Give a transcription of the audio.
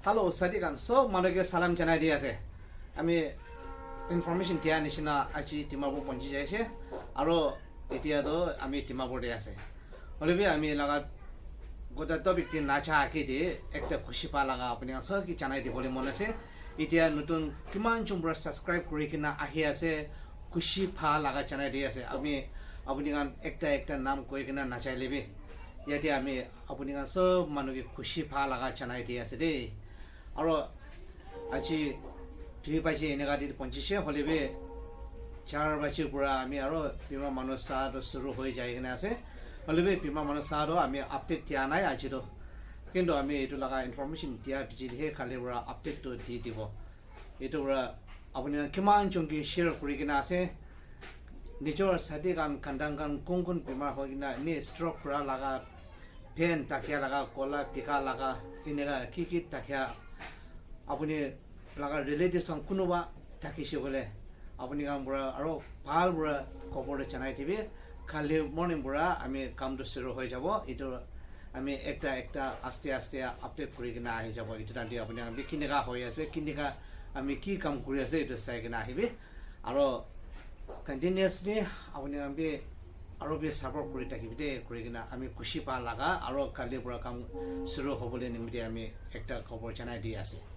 hello সাদিকান সব মানুষকে সালাম জানাই দিয়ে আছে আমি ইনফৰমেশন দিয়া নিচিনা আজি ডিমাপুৰ পঞ্চি যাইছে আৰু এতিয়াতো আমি ডিমাপুৰতে আছে হলেবি আমি লাগাত গোটা টপিকটি নাচা আঁকি দি একটা খুশি পা লাগা আপুনি সব কি জানাই দিবলৈ মন আছে এতিয়া নতুন কিমান জনবোৰ সাবস্ক্ৰাইব কৰি কিনা আহি আছে খুশি পা লাগা জানাই দি আছে আমি আপুনি গান একটা নাম কৈ কিনা নাচাই লিবি ইয়াতে আমি আপুনি গান সব মানুহকে খুশি পা লাগা জানাই দি আছে দেই আৰু আজি দুই পাইছে এনেকা দি পঞ্চিছে হলেবি 4 বাজিৰ পৰা আমি আৰু বিমা মানুহ সাটো শুরু হৈ যায় কিনা আছে হলেবি বিমা মানুহ সাটো আমি আপডেট দিয়া নাই আজিতো কিন্তু আমি এইটো লাগা ইনফরমেশন দিয়া বিজিহে খালি পৰা আপডেটটো দি দিব এইটো পৰা আপুনি কিমান জনকে শেয়াৰ কৰি কিনা আছে নিজৰ সাথে কাম কান্দাং কোন বেমাৰ হৈ কিনা নে ষ্ট্ৰোক কৰা লাগা ভেন তাকিয়া লাগা কলা পিকা লাগা এনেকা কি তাকিয়া আপুনি লাগা রিলেটিভস কোনোবা থাকিছে বলে আপুনি কাম পৰা আৰু ভাল পৰা খবৰ জানাই দিবি খালি মৰ্নিং পৰা আমি কামটো শুৰু হৈ যাব এটো আমি একটা আস্তে আপডেট কৰি কিনা আহি যাব এটো তান্তি আপুনি আমি কিনেকা হৈ আছে কিনেকা আমি কি কাম কৰি আছে এটো চাই কিনা আহিবি আৰু কন্টিনিউয়াসলি আপুনি আমি আৰু বে সাপোৰ্ট কৰি থাকিবি দে কৰি কিনা আমি খুশি পা লাগা আৰু কালি পৰা কাম শুৰু হ'বলৈ নিমিতে আমি একটা খবৰ জানাই দি আছে